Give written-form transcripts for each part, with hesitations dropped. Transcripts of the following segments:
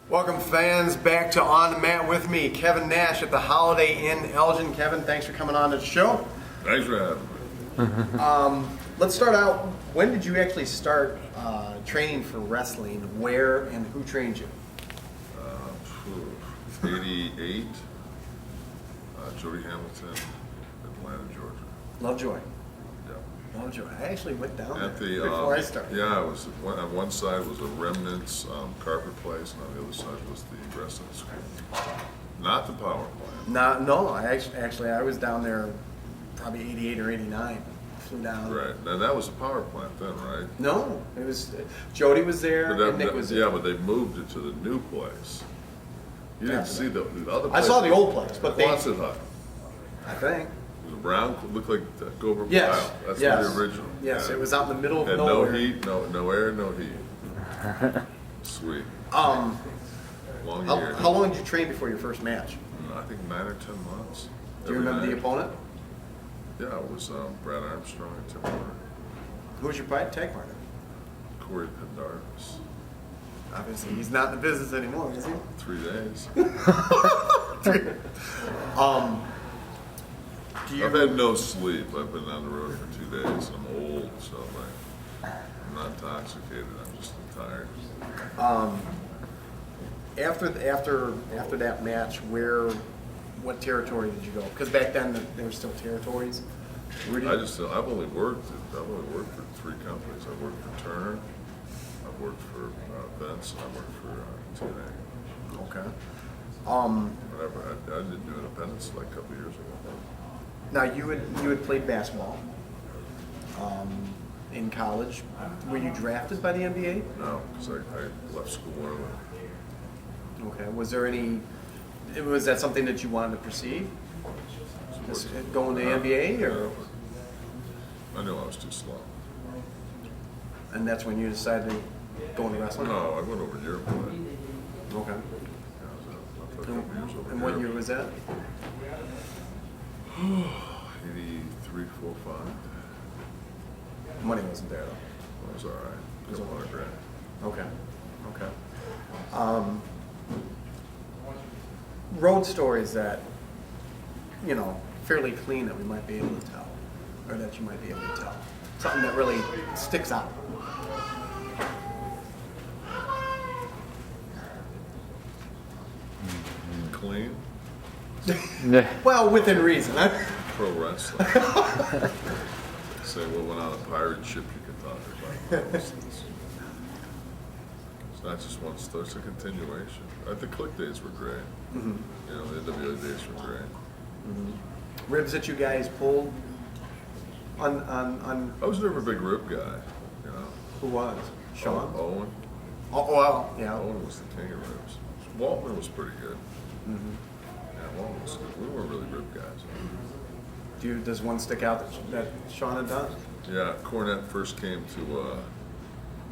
Welcome fans back to On the Mat with me, Kevin Nash at the Holiday Inn Elgin. Kevin, thanks for coming on to the show. Thanks for having me. Let's start out, when did you actually start training for wrestling? Where and who trained you? 88, Jody Hamilton, Atlanta, Georgia. Lovejoy. Yeah. Lovejoy. I actually went down At there the, before I started. Yeah, it was on one side was a Remnants carpet place, and on the other side was the wrestling school. Not the power plant. No, I was down there probably 88 or 89. Flew down. Right, and that was the power plant then, right? No, it was, Jody was there and Nick was there. Yeah, but they moved it to the new place. You didn't see the other place. I saw the old place, but Quonset hut. I think. It was a brown, looked like the Cobra. Yes. Wow, that's yes. the original. Yes, Yeah. it was out in the middle of Had nowhere. no heat, no air, no heat. Sweet. How Long year. long did you train before your first match? I think 9 or 10 months. Do you remember the opponent? Yeah, it was Brad Armstrong and Tim Warner. Who was your tag partner? Corey Pendarvis. Obviously, he's not in the business anymore, is he? 3 days. I've had no sleep. I've been on the road for 2 days. I'm old, so I'm not intoxicated. I'm just tired. After that match, what territory did you go? Because back then there were still territories. I've only worked for 3 companies. I've worked for Turner, I've worked for Vince, and I've worked for TNA. Okay. Whatever. I didn't do independence like a couple of years ago. Now you had played basketball in college. Were you drafted by the NBA? No, because I left school early. Okay. Was that something that you wanted to pursue? Going to the NBA, or? I knew I was too slow. And that's when you decided to go into wrestling? No, I went over Europe. Okay. I played a couple years over And what year was that? 83, 4, 5. Money wasn't there though. That was all right. It was $100,000. Okay. Road stories that, fairly clean that we might be able to tell, or that you might be able to tell. Something that really sticks out. Clean. Well, within reason. Pro wrestling. Say what went on a pirate ship you can talk about. It's not just one story, it's a continuation. The Click days were great. Mm-hmm. The NWA days were great. Mm-hmm. Ribs that you guys pulled on I was never a big rib guy, Who was? Sean? Owen. Oh, well, yeah. Owen was the king of ribs. Waltman was pretty good. Mm-hmm. Yeah, Waltman was good. We weren't really rib guys. Does one stick out that Sean had done? Yeah, Cornette first came to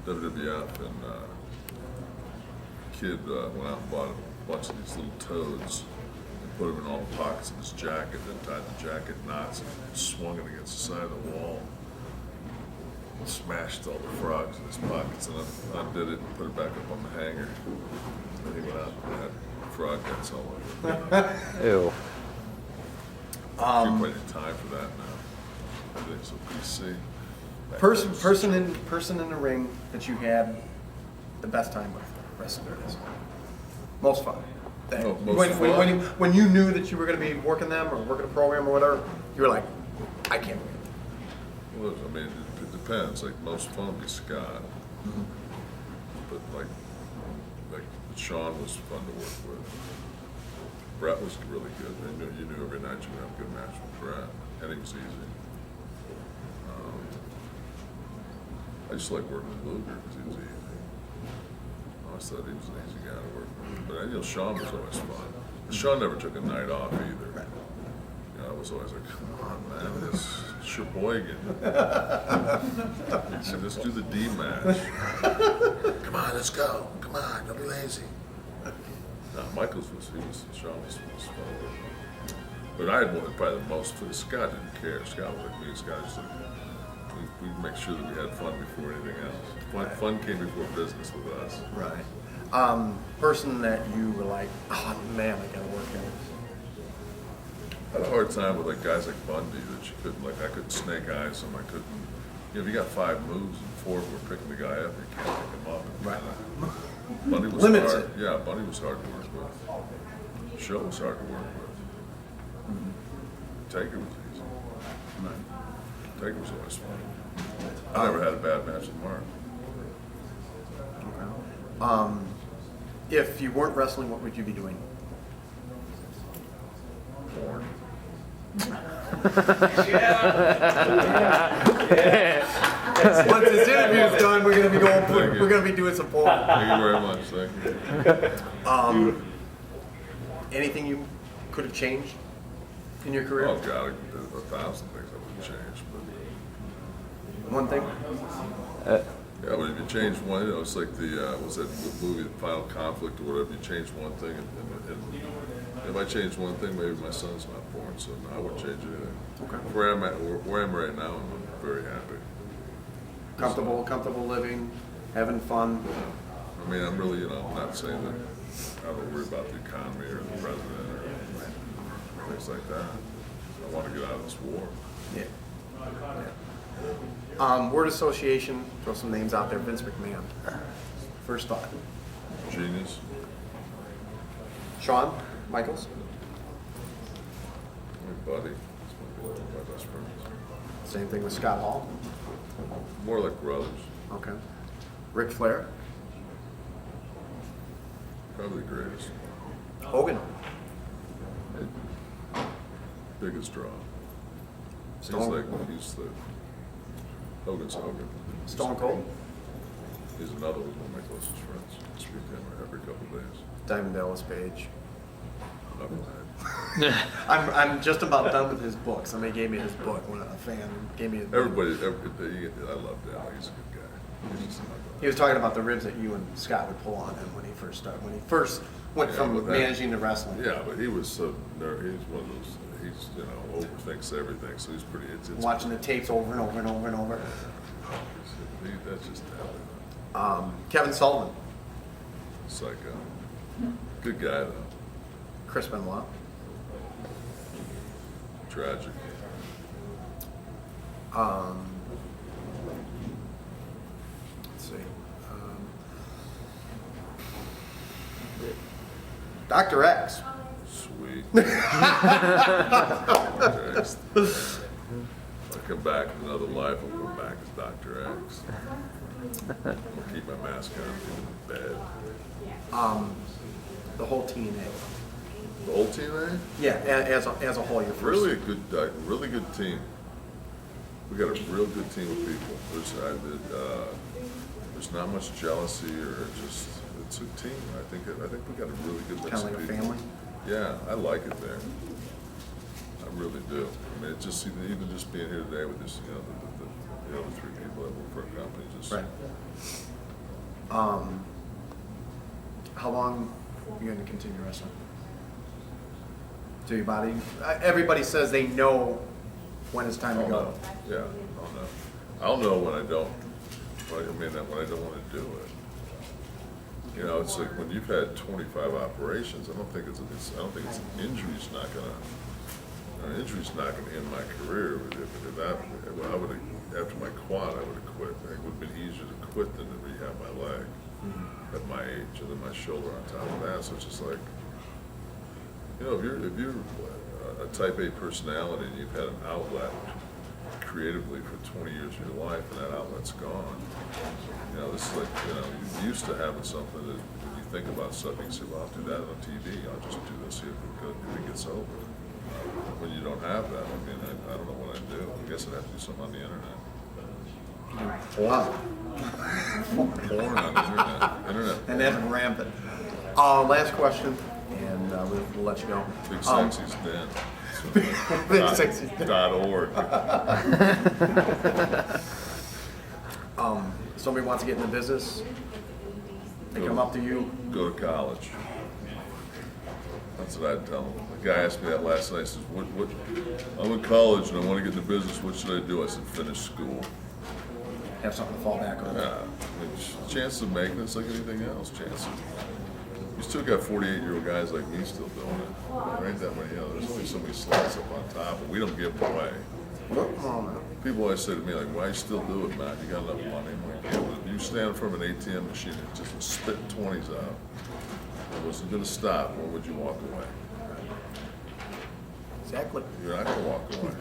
WWF, and kid went out and bought a bunch of these little toads and put them in all the pockets of his jacket, then tied the jacket knots and swung it against the side of the wall. Smashed all the frogs in his pockets and undid it and put it back up on the hanger. And he went out and had frog nets all over. Ew. Can't wait time for that now. Everything's so PC. Person in the ring that you had the best time with wrestling. Most fun. When you knew that you were going to be working them or working a program or whatever, you were like, I can't wait. Well, I mean, it depends. Like most fun would be Scott, but like Sean was fun to work with. Brett was really good. You knew every night you would have a good match with Brett, and he was easy. I just like working with Luger because he was easy. I always thought he was an easy guy to work with. But Sean was always fun. Sean never took a night off either. I was always like, come on, man, it's Sheboygan. So let's do the D match. Come on, let's go. Come on, don't be lazy. No, Sean was fun. But I had probably the most for Scott didn't care. Scott was like me. Scott just we'd make sure that we had fun before anything else. Fun came before business with us. Right. Person that you were like, oh man, I gotta work here. I had a hard time with like guys like Bundy that you couldn't, like I couldn't snake eyes him. I couldn't, you know, if you got 5 moves and 4 were picking the guy up, you can't pick him up. Right. Bundy was Limits hard. it. Yeah, Bundy was hard to work with. Show was hard to work with. Taker was easy. Taker was always fun. I never had a bad match with Mark. If you weren't wrestling, what would you be doing? Porn. Once this interview's done, we're gonna be going. We're gonna be doing some porn. Thank you very much. Thank you. Anything you could have changed in your career? Oh God, there's 1,000 things I wouldn't change, but. One thing. Yeah, but if you change one, you know, it's like the, was that movie, The Final Conflict or whatever, you change one thing, and if I change one thing, maybe my son's not born, so no, I wouldn't change anything. Okay. Where I'm right now, I'm very happy. Comfortable living, having fun. I mean, I'm really, you know, I'm not saying that I don't worry about the economy or the president or things like that. I want to get out of this war. Yeah. Word association, throw some names out there. Vince McMahon. First thought. Genius. Shawn Michaels. My buddy. He's one of my best friends. Same thing with Scott Hall. More like brothers. Okay. Ric Flair. Probably the greatest. Hogan. Biggest draw. Stone. He's the Hogan's Hogan. Stone Cold. He's another one of my closest friends. I speak to him every couple of days. Diamond Dallas Page. Love him. I'm just about done with his book. Somebody gave me his book. When a fan gave me his book. Everybody, I love Dal. He's a good guy. He's just another. He was talking about the ribs that you and Scott would pull on him when he first started. When he first went from managing to wrestling. Yeah, but he was so nervous. He's one of those. He's overthinks everything. So he's pretty. It's Watching the tapes over and over and over and over. That's just Dal. Kevin Sullivan. Psycho. Good guy though. Chris Benoit. Tragic. Let's see. Dr. X. Sweet. Next. If I come back in another life, I'll come back as Dr. X. I'll keep my mask on in bed. The whole TNA. The old TNA? Yeah, as a whole, your first. Really good team. We got a real good team of people. There's not much jealousy or just it's a team. I think we got a really good mix Kind of of like a people. family. Yeah, I like it there. I really do. I mean, it's just even just being here today with this, the 3 people that work for our company, just Right. How long are you going to continue wrestling? To your body? Everybody says they know when it's time to go. Yeah, I'll know when I don't. When I don't want to do it. You know, it's like when you've had 25 operations. I don't think it's an injury's not gonna. An injury's not gonna end my career. If that, I would after my quad, I would have quit. It would have been easier to quit than to rehab my leg at my age, and then my shoulder on top of that. So it's just like, if you're a type A personality and you've had an outlet creatively for 20 years of your life and that outlet's gone, this is like, you're used to having something that when you think about stuff, you can say, well, I'll do that on TV, I'll just do this here if it gets over. When you don't have that, I mean, I don't know what I'd do. I guess I'd have to do something on the internet. Porn on the internet. And that's rampant. Last question, and we'll let you go. Big Sexy's dead. Big Sexy's dead. .org. Somebody wants to get in the business, they come up to you. Go to college. That's what I'd tell them. The guy asked me that last night. He says, "What? I'm in college and I want to get into business. What should I do?" I said, "Finish school." Have something to fall back on. Yeah, chances of making it's like anything else. Chances. You still got 48-year-old guys like me still doing it. There ain't that many. You know, there's only so many slots up on top, and we don't give them away. People always say to me, like, why you still do it, man? You got enough money. I'm like, yeah, but if you stand in front of an ATM machine and just spit 20s out, it wasn't going to stop. When would you walk away? Exactly. You're not going to walk away.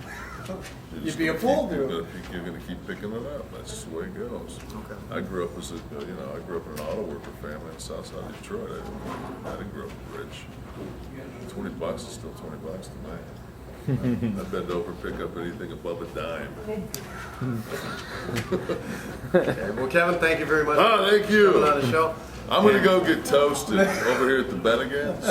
You'd be a fool, dude. You're going to keep picking it up. That's just the way it goes. Okay. I grew up as a, I grew up in an auto worker family in South Side of Detroit. I didn't grow up rich. $20 is still $20 to me. I bend over, pick up anything above a dime. Okay, well, Kevin, thank you very much. Oh, thank you. For coming on the show. I'm going to go get toasted over here at the Bennigan's.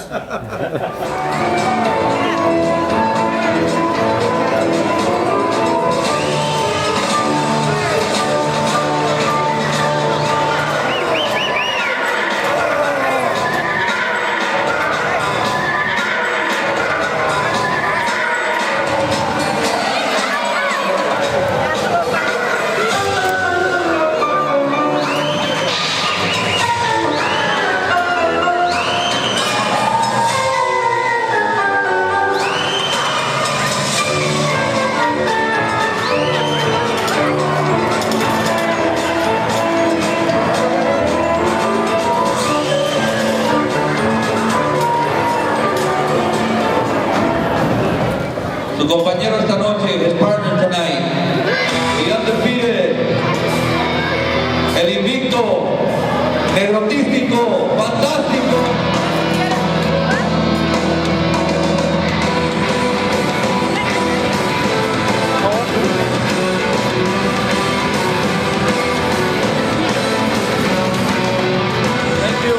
Su compañero esta noche, his partner tonight, the undefeated, el invicto, negrotístico, fantástico. Thank you.